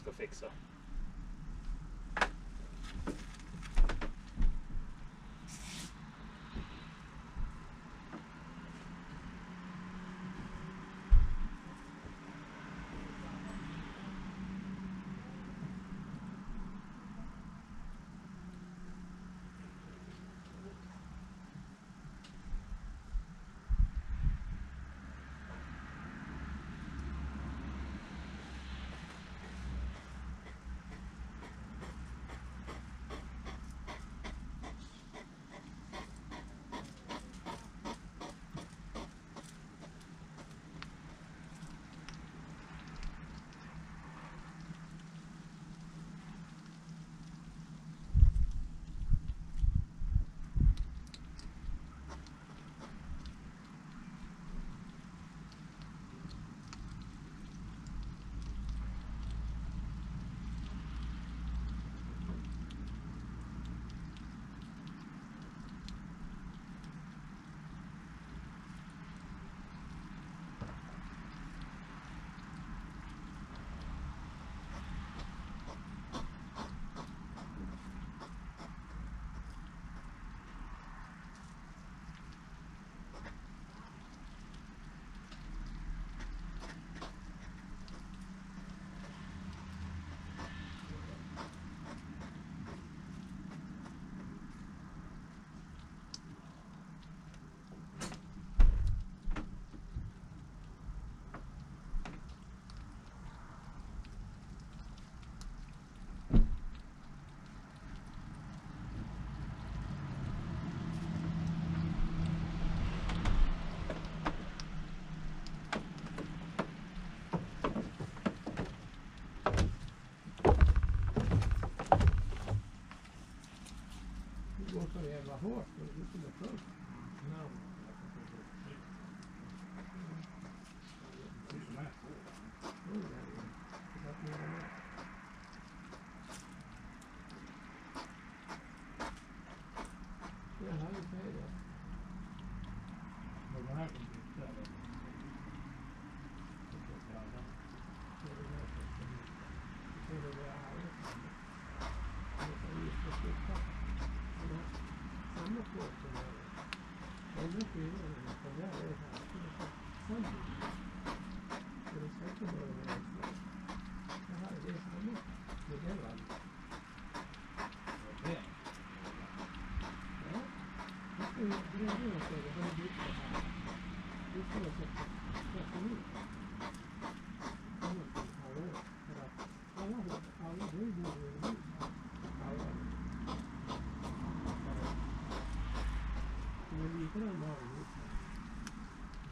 ska fixa. Det går så jävla hårt och det skulle vara fullt.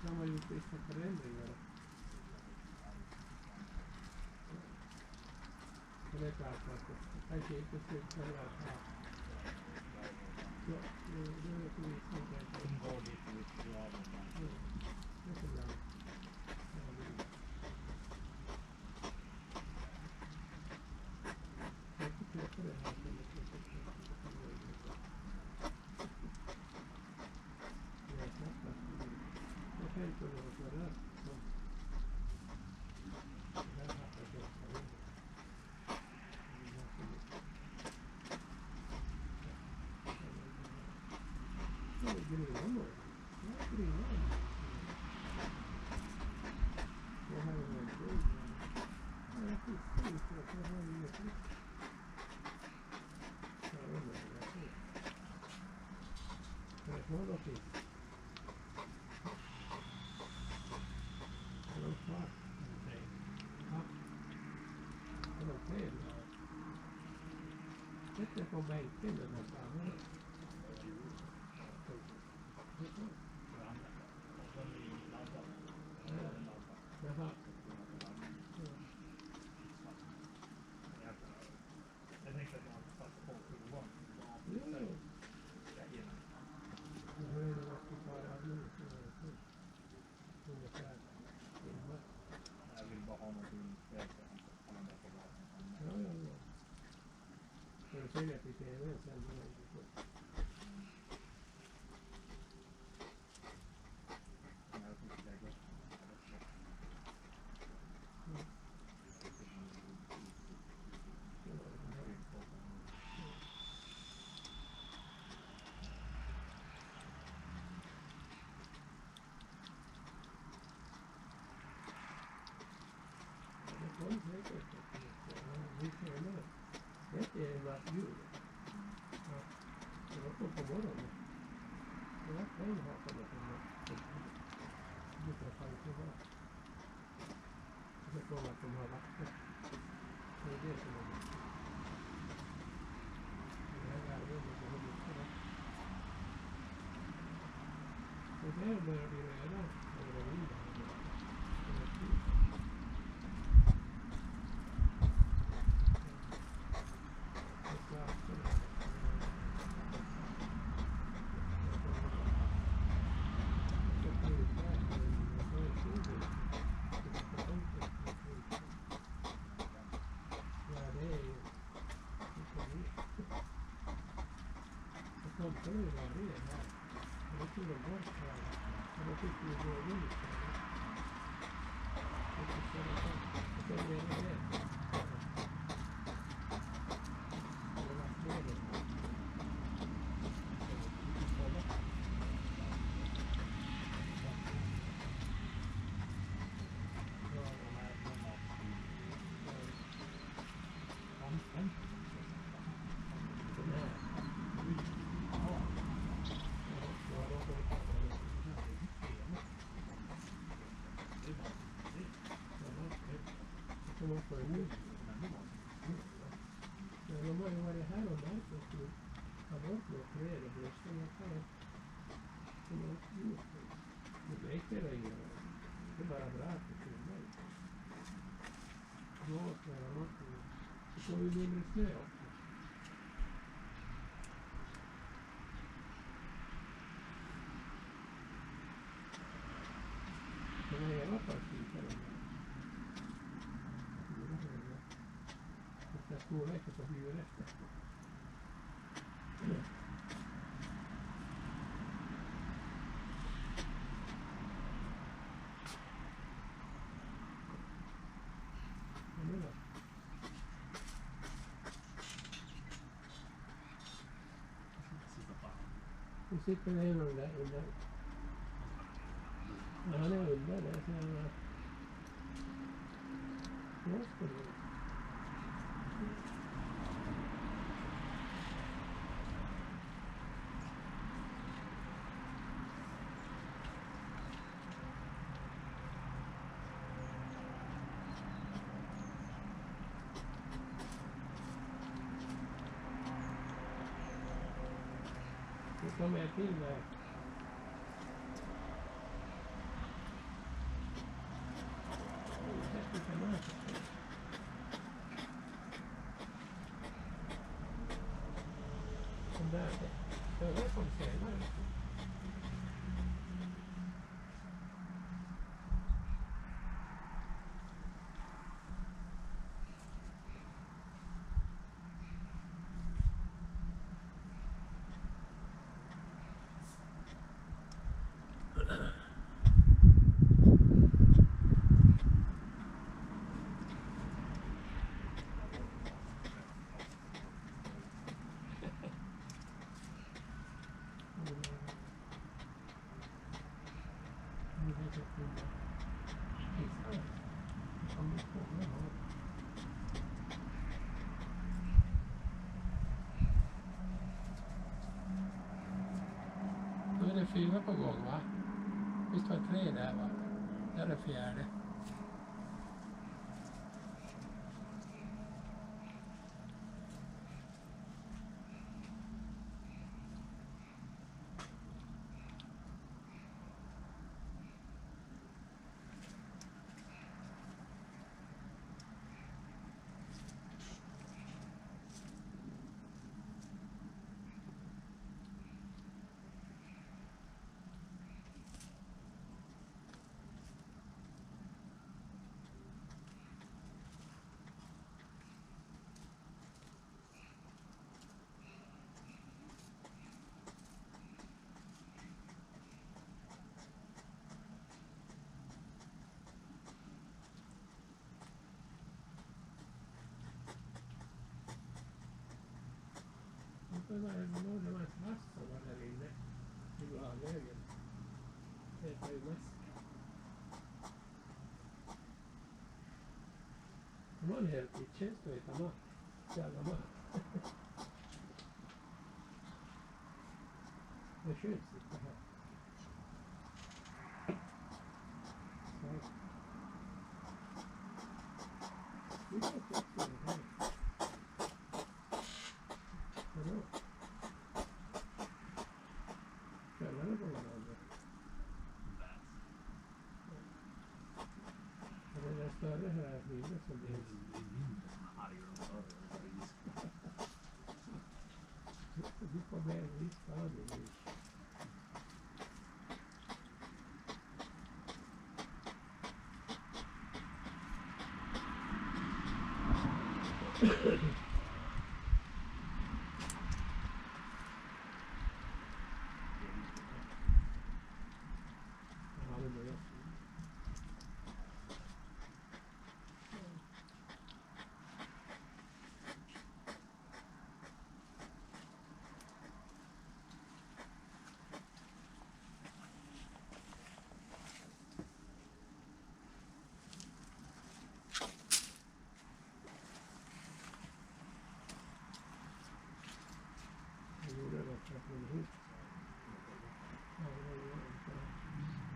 Sen har gjort vissa förändringar. Det är klart att det kanske inte slutar i alla fall. Ja, det är för vissa kanske. Det är så bra. Jag får köpa det här som det ska. Jag tänkte att det var rätt. Det här hattar jag också. Det är grillan då. Ja, grillan. Det här är väldigt gott. Jag fiskar inte. Jag har inget fisk. Ja, det är väldigt. Det är snart att fisk. Det var svart. Ja. Det var fel. Sätt dig på bänken den här framme. Jaha. Jag tänkte att man satte på kurvan. Jo. Nu är det vad vi tar av nu. Ungefär. Jag vill bara ha någonting helt annat på basen. Ja. Ska du se det på tv sen? Det är en natt jul. Ja. Det var på morgonen. Det var en hakande på mig. Det brukar tanken vara. Jag tror att de har lagt det. Det är det som är viktigt. Det här är det som är viktigt. Och där börjar vi röra över vinden. Det är ju vad det är här. Det tog de bort här. Och då fick vi gå runt här. Och så är det så. Och så är det det. Det var fler då. Man får ju men de har ju varit här och märkt att du tar bort något träd och bröstar något här som har gjort det. Det väcker det inga. Det är bara bra att det kommer. Då klarar man det. Det får ju mindre snö också. Men jag har faktiskt inte det. Jag tror inte på huvudrätten. Nu sitter det en där under. Ja, han är under där. Så han jag skulle det kommer jag till där. Där. Det kom senare. Då är det 4 på gång, va? Visst var 3 där, va? Där är det 4:e. Det var en mass som var där inne i Gladvägen. Det var ju mass. De har vanheltiin tjestoita maa. Täällä maa. Det sköts inte här. Så. Vi vet också det här. Vadå? Källare på varandra. Det är större här inne som det är. Du får med en viss stadion.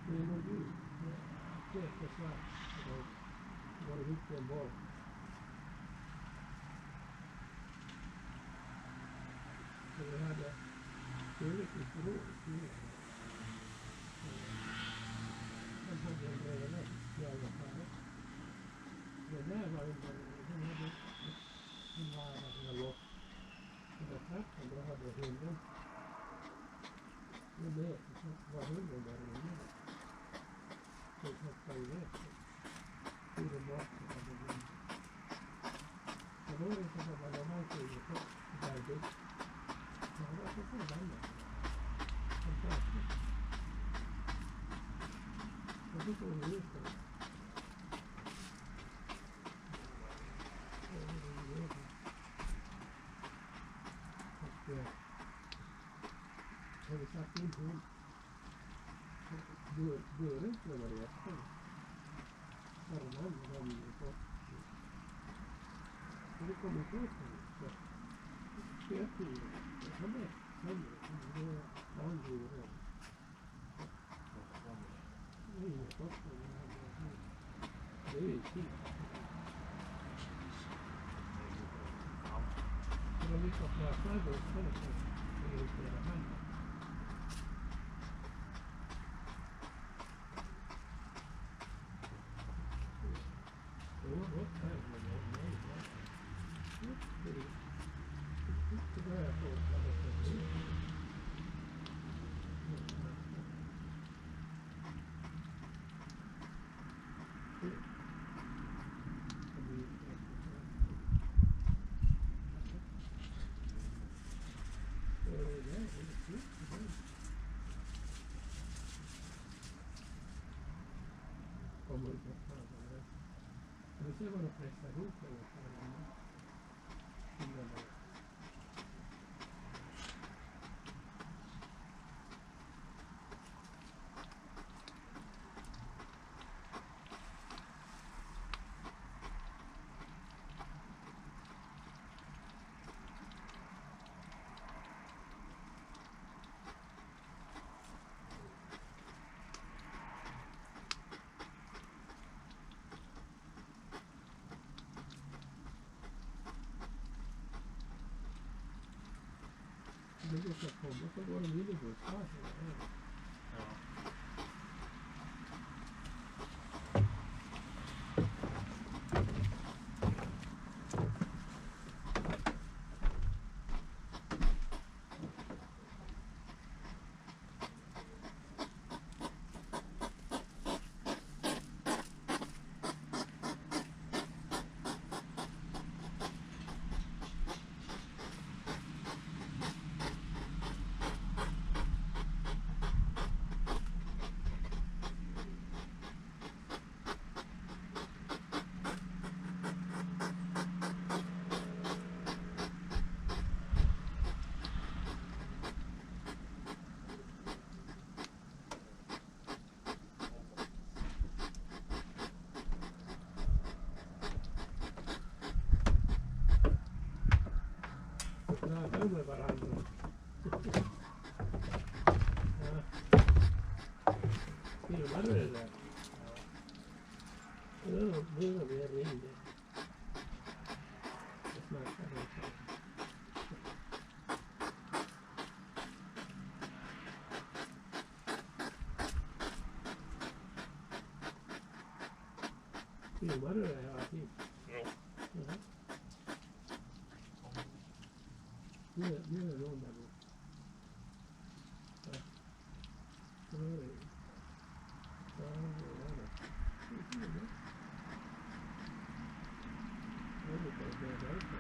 Det är nog ljus. Det är för svart. Det var ihop på en boll. Så vi hade stulit i förråd. Den hade en lägenhet i alla fall. Den där var ju den var loss. Så där trappan då hade hunden. Det med, så var hunden där inne. Så hoppade i väg. Tog den bort och hade hunden. Och då är det så att man har märkt det på där byggt. Ja, det var så förbannat. Fantastiskt. Och så får vi ut det. Och vi satt in hund. Dörren skulle vara öppen. Arman var ju bort. Så det kom inte ut honom. Så sköt vi det. Han är sönder. Det var vanlig röd. Det är ingen kostnad. Det är ju fint. Så de lyckas prata då istället för att irritera handen. Vi ser vad de pressar ihop det och det brukar komma så går de in i bussar. Ja. pratar med varandra. Ja. Filmar du det där? Ja. Nu när vi ringde. Jag snackade om det. Filmar du det hela tiden? Ja. Ja. Nu är det runda då. Ja. Nu är det. Ja, det är det. Jag vet inte, det är därför.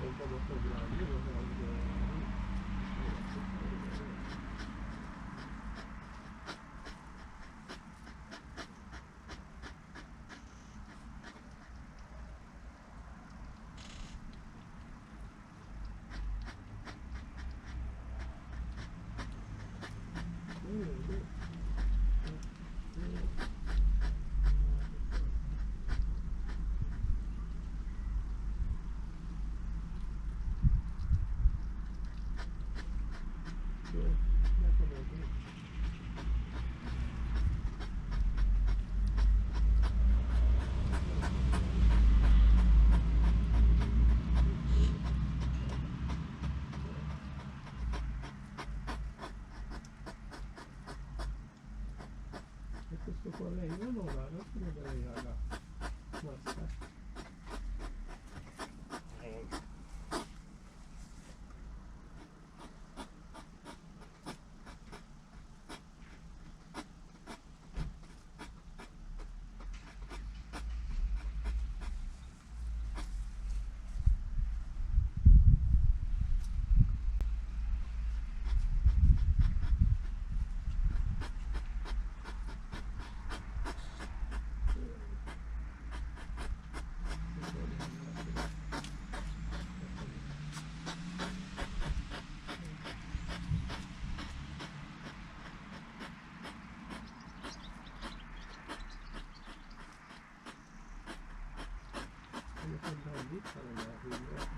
Jag kommer att få grannar och ha Det ska få regna några, då skulle det börja jaga maskar. Det kan ta en bit på den där huvudet.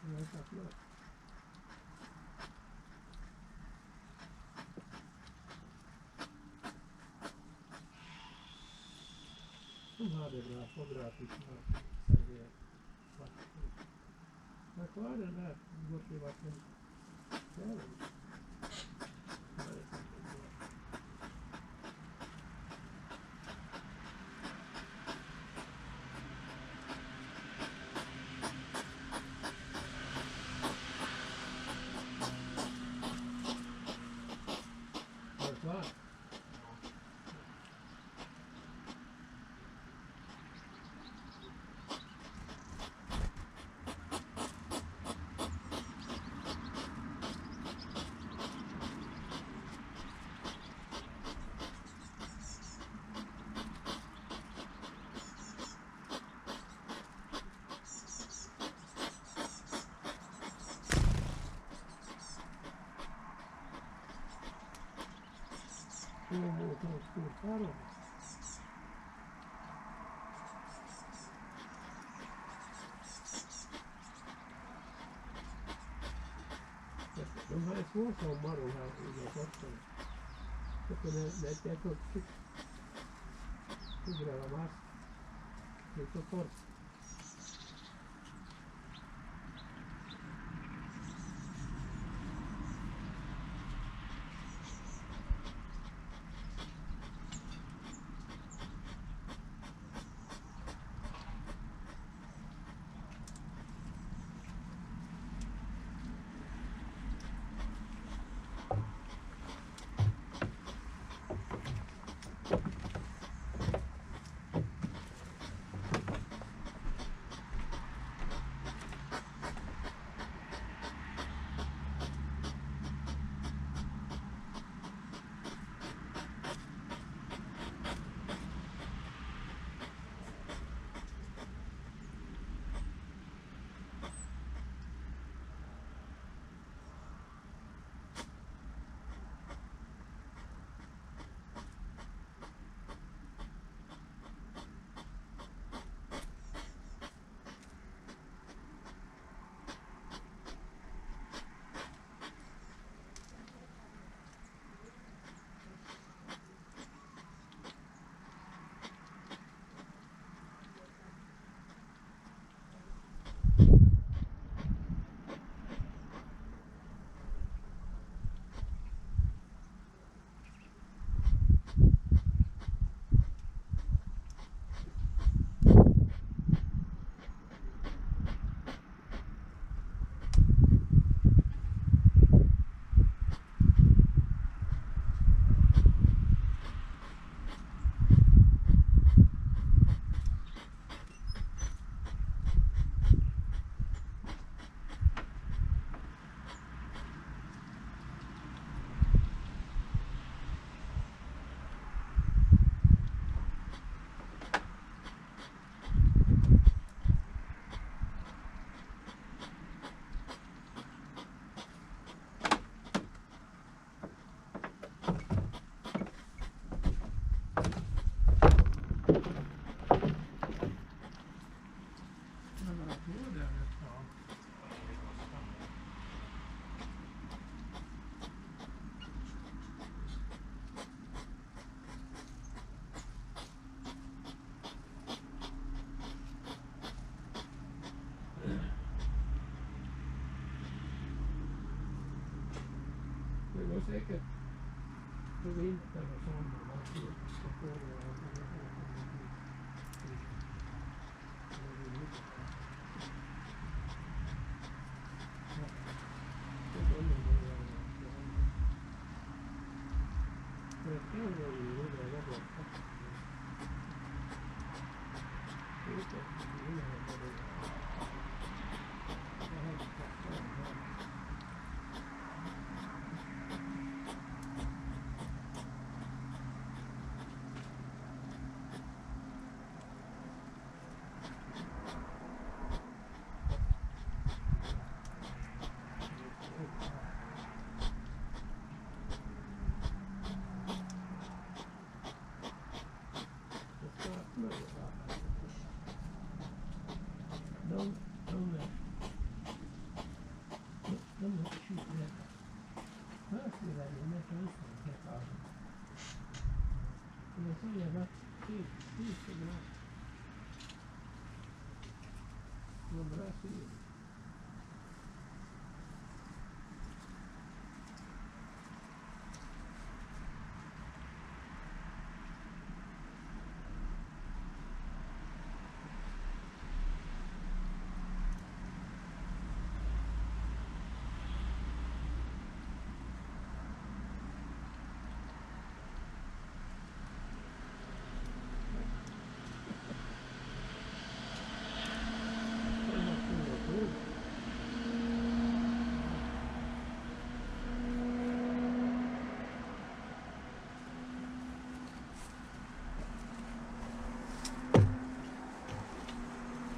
Jag har sagt något. De hade bra fotografisk servering. Tack vare den där måste det varit en kväll. Var det klart? Mot en stor farm. De har små sommar de här idrottssorterna. Det är fuktigt. Det gräva mask. Det är så torrt. är säkert på vintern och sommar man ser så får det vara Brasil.